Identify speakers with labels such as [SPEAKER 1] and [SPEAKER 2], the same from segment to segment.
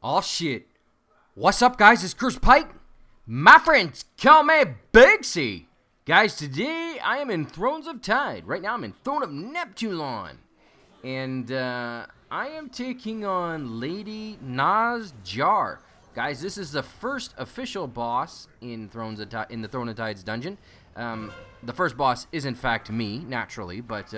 [SPEAKER 1] Oh shit. What's up, guys? It's Chris Pike. My friends call me Big C. Guys, today I am in Thrones of Tide. Right now I'm in Throne of Neptulon. And I am taking on Lady Naz Jar. Guys, this is the first official boss in the Throne of Tides dungeon. The first boss is in fact me, naturally, but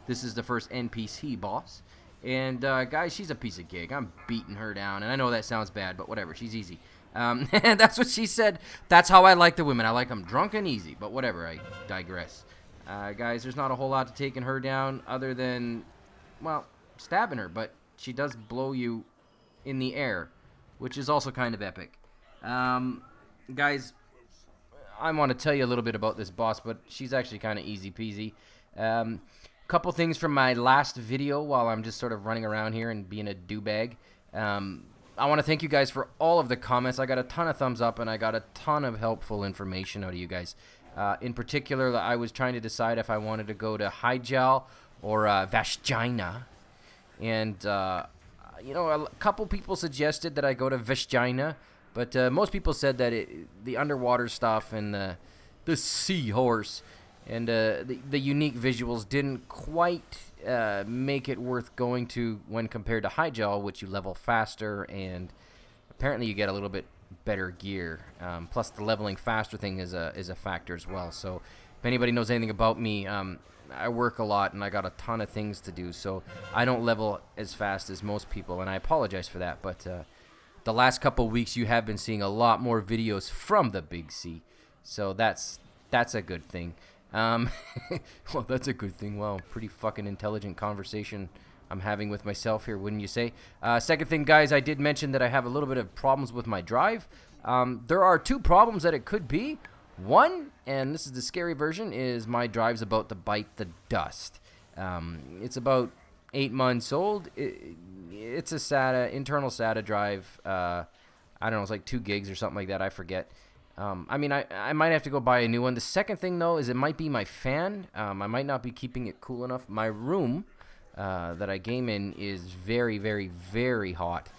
[SPEAKER 1] this is the first NPC boss. And guys, she's a piece of cake. I'm beating her down, and I know that sounds bad, but whatever. She's easy. That's what she said. That's how I like the women. I like them drunk and easy, but whatever. I digress. Guys, there's not a whole lot to taking her down other than, well, stabbing her, but she does blow you in the air, which is also kind of epic. Guys, I want to tell you a little bit about this boss, but she's actually kind of easy peasy. Couple things from my last video while I'm just sort of running around here and being a dewbag. I want to thank you guys for all of the comments. I got a ton of thumbs up and I got a ton of helpful information out of you guys. In particular, I was trying to decide if I wanted to go to Hyjal or Vashjina. And, you know, a couple people suggested that I go to Vashjina, but most people said that the underwater stuff and the seahorse and the unique visuals didn't quite make it worth going to when compared to Hyjal, which you level faster and apparently you get a little bit better gear. Plus the leveling faster thing is a factor as well. So if anybody knows anything about me, I work a lot and I got a ton of things to do, so I don't level as fast as most people, and I apologize for that. But the last couple weeks you have been seeing a lot more videos from the Big C, so that's a good thing. Well, that's a good thing. Well, pretty fucking intelligent conversation I'm having with myself here, wouldn't you say? Second thing, guys, I did mention that I have a little bit of problems with my drive. There are two problems that it could be. One, and this is the scary version, is my drive's about to bite the dust. It's about 8 months old. It's a SATA, internal SATA drive. I don't know, it's like 2 gigs or something like that. I forget. I mean, I might have to go buy a new one. The second thing, though, is it might be my fan. I might not be keeping it cool enough. My room that I game in is very, very, very hot.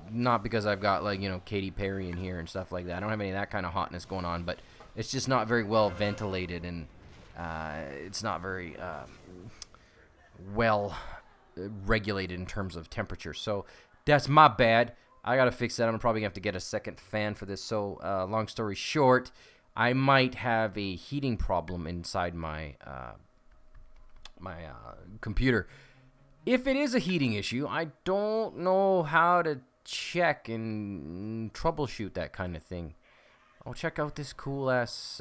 [SPEAKER 1] Not because I've got, like, you know, Katy Perry in here and stuff like that. I don't have any of that kind of hotness going on, but it's just not very well ventilated, and it's not very well regulated in terms of temperature. So that's my bad. I gotta fix that. I'm probably gonna have to get a second fan for this. So long story short, I might have a heating problem inside my computer. If it is a heating issue, I don't know how to check and troubleshoot that kind of thing. I'll check out this cool ass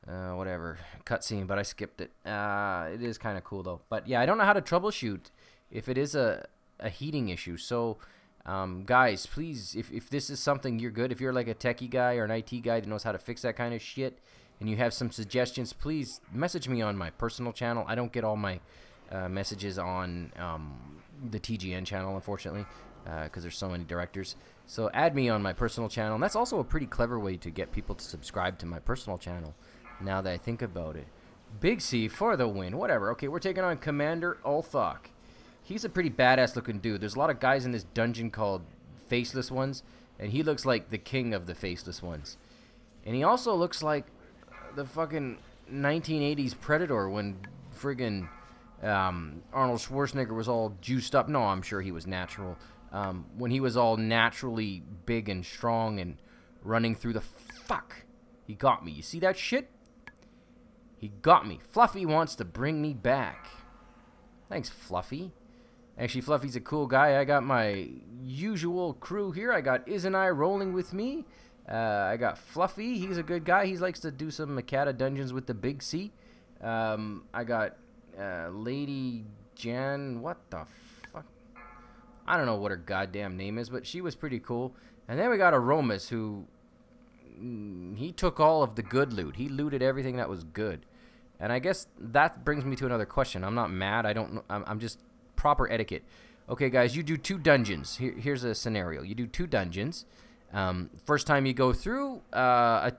[SPEAKER 1] whatever cutscene, but I skipped it. It is kind of cool though. But yeah, I don't know how to troubleshoot if it is a heating issue. So guys, please, if this is something you're good, if you're like a techie guy or an IT guy that knows how to fix that kind of shit, and you have some suggestions, please message me on my personal channel. I don't get all my messages on the TGN channel, unfortunately, because there's so many directors. So add me on my personal channel, and that's also a pretty clever way to get people to subscribe to my personal channel, now that I think about it. Big C for the win. Whatever. Okay, we're taking on Commander Ulthok. He's a pretty badass looking dude. There's a lot of guys in this dungeon called Faceless Ones, and he looks like the king of the Faceless Ones. And he also looks like the fucking 1980s Predator when friggin' Arnold Schwarzenegger was all juiced up. No, I'm sure he was natural. When he was all naturally big and strong and running through the... Fuck! He got me. You see that shit? He got me. Fluffy wants to bring me back. Thanks, Fluffy. Actually, Fluffy's a cool guy. I got my usual crew here. I got Iz and I rolling with me. I got Fluffy. He's a good guy. He likes to do some Makata dungeons with the Big C. I got Lady Jan. What the fuck? I don't know what her goddamn name is, but she was pretty cool. And then we got Aromas, who... he took all of the good loot. He looted everything that was good. And I guess that brings me to another question. I'm not mad. I don't know. I'm just proper etiquette. Okay, guys, you do 2 dungeons. Here's a scenario. You do 2 dungeons. First time you go through, a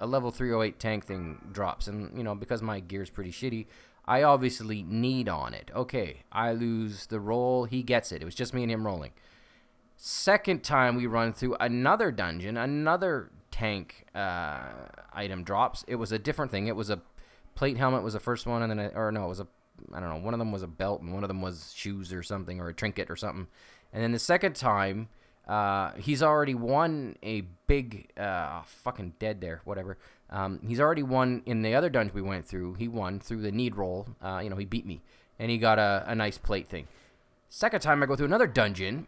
[SPEAKER 1] level 308 tank thing drops. And, you know, because my gear's pretty shitty, I obviously need on it. Okay, I lose the roll. He gets it. It was just me and him rolling. Second time we run through another dungeon, another tank item drops. It was a different thing. It was a plate helmet was the first one, and then it was a, I don't know, one of them was a belt and one of them was shoes or something, or a trinket or something. And then the second time, he's already won a big fucking dead there, whatever. He's already won in the other dungeon we went through. He won through the need roll. He beat me, and he got a nice plate thing. Second time I go through another dungeon,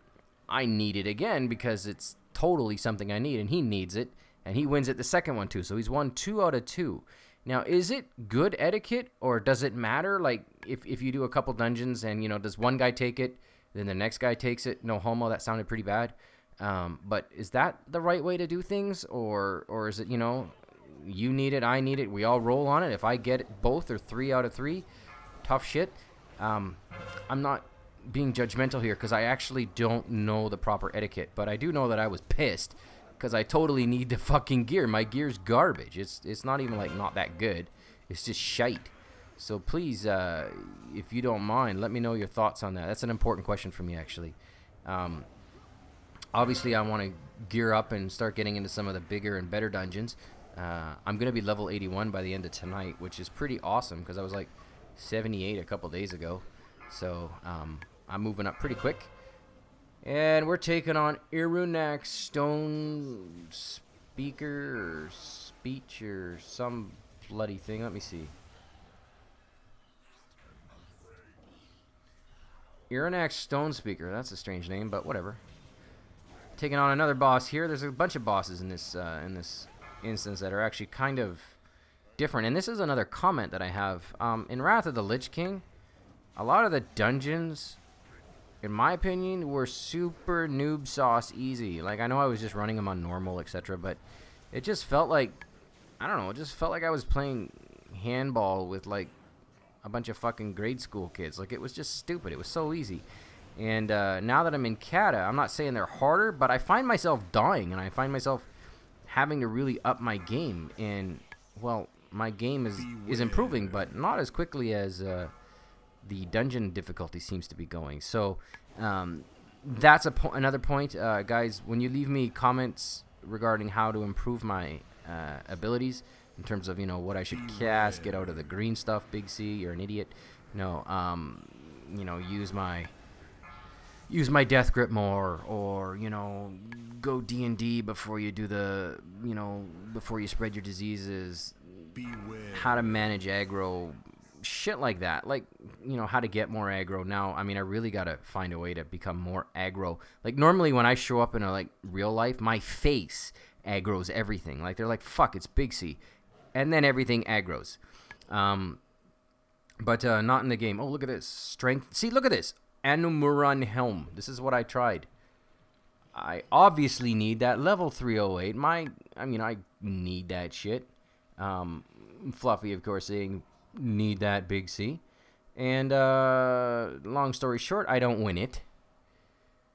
[SPEAKER 1] I need it again because it's totally something I need, and he needs it, and he wins it the second one too. So he's won 2 out of 2. Now, is it good etiquette, or does it matter? Like, if you do a couple dungeons and, does one guy take it, then the next guy takes it? No homo, that sounded pretty bad. But is that the right way to do things, or is it, you need it, I need it, we all roll on it? If I get it both or 3 out of 3, tough shit. I'm not being judgmental here because I actually don't know the proper etiquette, but I do know that I was pissed because I totally need the fucking gear. My gear's garbage. It's not even like not that good. It's just shite. So please, if you don't mind, let me know your thoughts on that. That's an important question for me, actually. Obviously, I want to gear up and start getting into some of the bigger and better dungeons. I'm going to be level 81 by the end of tonight, which is pretty awesome because I was like 78 a couple days ago. So I'm moving up pretty quick. And we're taking on Irunak Stone Speaker or Speech or some bloody thing. Let me see. Irunak Stone Speaker. That's a strange name, but whatever. Taking on another boss here. There's a bunch of bosses in this instance that are actually kind of different. And this is another comment that I have. In Wrath of the Lich King, a lot of the dungeons, in my opinion, were super noob sauce easy. Like, I know I was just running them on normal, etc., but it just felt like, I don't know, it just felt like I was playing handball with, like, a bunch of fucking grade school kids. Like, it was just stupid. It was so easy. And now that I'm in Kata, I'm not saying they're harder, but I find myself dying, and I find myself having to really up my game. And, well, my game is improving, but not as quickly as the dungeon difficulty seems to be going. So that's another point. Guys, when you leave me comments regarding how to improve my abilities in terms of, what I should cast, get out of the green stuff, Big C, you're an idiot. No, use my death grip more, or, go D&D before you do the, before you spread your diseases, how to manage aggro, shit like that. Like, how to get more aggro. Now, I really got to find a way to become more aggro. Like, normally when I show up in real life, my face aggro's everything. Like, they're like, fuck, it's Big C. And then everything aggro's. But not in the game. Oh, look at this. Strength. See, look at this. Anumuran Helm. This is what I tried. I obviously need that level 308. I need that shit. Fluffy, of course, saying need that Big C. And long story short, I don't win it.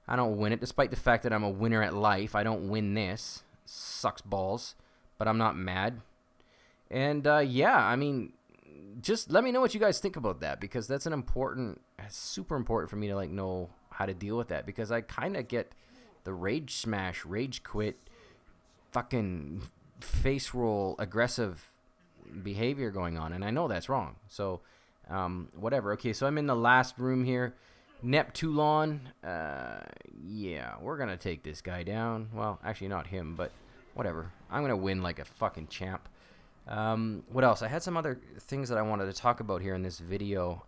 [SPEAKER 1] Despite the fact that I'm a winner at life. I don't win this. Sucks balls. But I'm not mad. And yeah, just let me know what you guys think about that, because that's super important for me to know how to deal with that, because I kind of get the rage smash, rage quit, fucking face roll, aggressive behavior going on, and I know that's wrong. So whatever. Okay, so I'm in the last room here. Neptulon. Yeah, we're gonna take this guy down. Well, actually not him, but whatever. I'm gonna win like a fucking champ. What else? I had some other things that I wanted to talk about here in this video.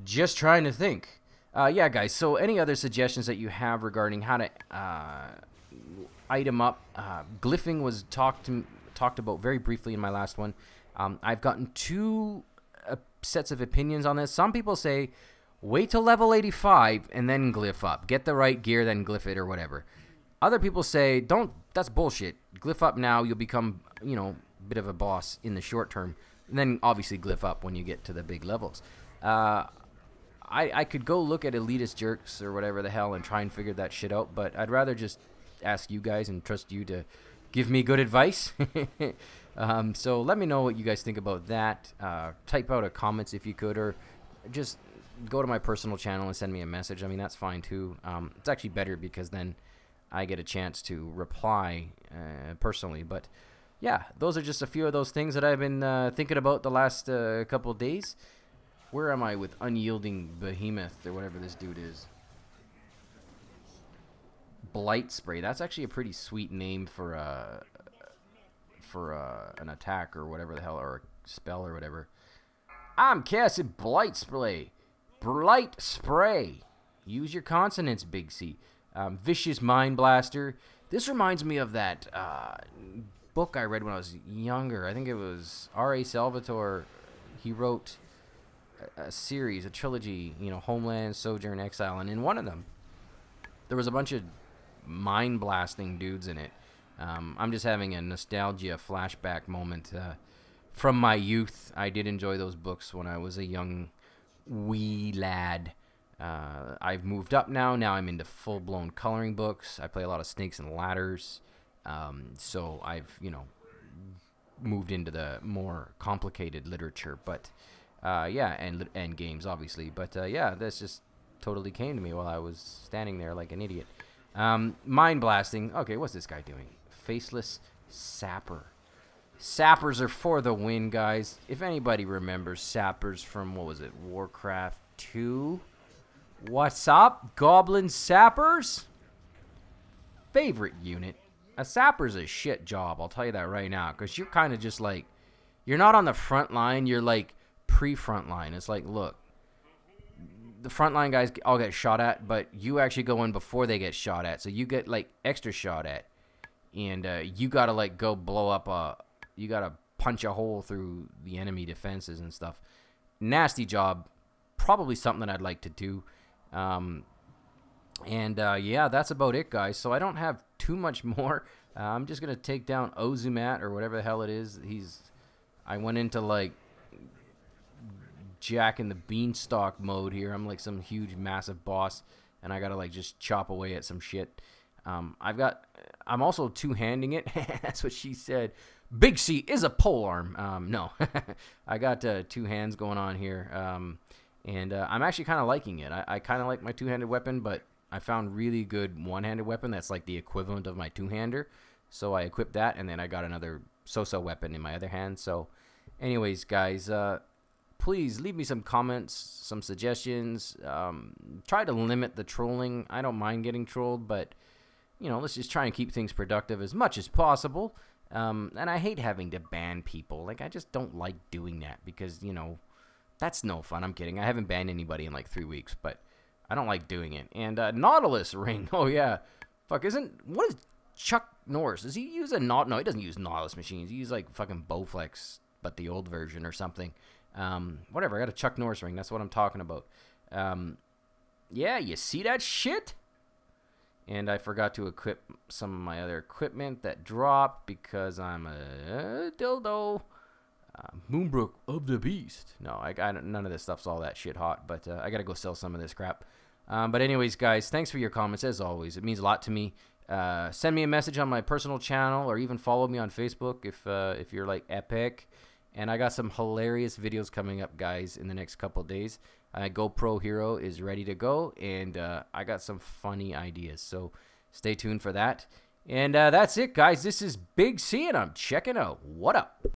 [SPEAKER 1] Just trying to think. Yeah, guys, so any other suggestions that you have regarding how to item up? Glyphing was talked about very briefly in my last one. I've gotten 2 sets of opinions on this. Some people say, wait till level 85 and then glyph up. Get the right gear, then glyph it or whatever. Other people say, that's bullshit. Glyph up now, you'll become, a bit of a boss in the short term. And then obviously glyph up when you get to the big levels. I could go look at Elitist Jerks or whatever the hell and try and figure that shit out, but I'd rather just ask you guys and trust you to give me good advice. So let me know what you guys think about that. Type out a comments if you could, or just go to my personal channel and send me a message. I mean, that's fine too. It's actually better because then I get a chance to reply personally. But yeah, those are just a few of those things that I've been thinking about the last couple of days. Where am I with Unyielding Behemoth or whatever this dude is? Blight Spray. That's actually a pretty sweet name for an attack or whatever the hell, or a spell or whatever. I'm casting Blight Spray. Blight Spray. Use your consonants, Big C. Vicious Mind Blaster. This reminds me of that book I read when I was younger. I think it was R.A. Salvatore. He wrote a series, a trilogy, you know, Homeland, Sojourn, Exile, and in one of them, there was a bunch of mind-blasting dudes in it. I'm just having a nostalgia flashback moment from my youth. I did enjoy those books when I was a young wee lad. I've moved up now. Now I'm into full-blown coloring books. I play a lot of Snakes and Ladders. So I've, you know, moved into the more complicated literature. But, yeah, and games, obviously. But, yeah, this just totally came to me while I was standing there like an idiot. Mind blasting. Okay, what's this guy doing? Faceless Sapper. Sappers are for the win, guys. If anybody remembers Sappers from, what was it, Warcraft 2? What's up, Goblin Sappers? Favorite unit. A Sapper's a shit job, I'll tell you that right now. Because you're kind of just like, you're not on the front line, you're like pre-front line. It's like, look, the frontline guys all get shot at, but you actually go in before they get shot at. So you get like extra shot at. And you got to like go blow up you got to punch a hole through the enemy defenses and stuff. Nasty job. Probably something that I'd like to do. Yeah, that's about it, guys. So I don't have too much more. I'm just going to take down Ozumat or whatever the hell it is. I went into like Jack and the Beanstalk mode here. I'm like some huge massive boss, and I got to like just chop away at some shit. I'm also two-handing it. That's what she said. Big C is a polearm. No, I got two hands going on here. I'm actually kind of liking it. I kind of like my two-handed weapon, but I found really good one-handed weapon that's like the equivalent of my two-hander. So I equipped that, and then I got another so-so weapon in my other hand. So anyways, guys, please leave me some comments, some suggestions. Try to limit the trolling. I don't mind getting trolled, but you know, let's just try and keep things productive as much as possible. And I hate having to ban people. Like, I just don't like doing that because, you know, that's no fun. I'm kidding. I haven't banned anybody in like 3 weeks, but I don't like doing it. And Nautilus ring. Oh, yeah. Fuck, what is Chuck Norris? Does he use a No, he doesn't use Nautilus machines. He uses like fucking Bowflex, but the old version or something. Whatever. I got a Chuck Norris ring. That's what I'm talking about. Yeah, you see that shit? And I forgot to equip some of my other equipment that dropped because I'm a dildo. Moonbrook of the Beast. No, none of this stuff's all that shit hot, but I got to go sell some of this crap. But anyways, guys, thanks for your comments, as always. It means a lot to me. Send me a message on my personal channel or even follow me on Facebook if you're like epic. And I got some hilarious videos coming up, guys, in the next couple days. GoPro Hero is ready to go, and I got some funny ideas. So stay tuned for that. And that's it, guys. This is Big C, and I'm checking out. What up?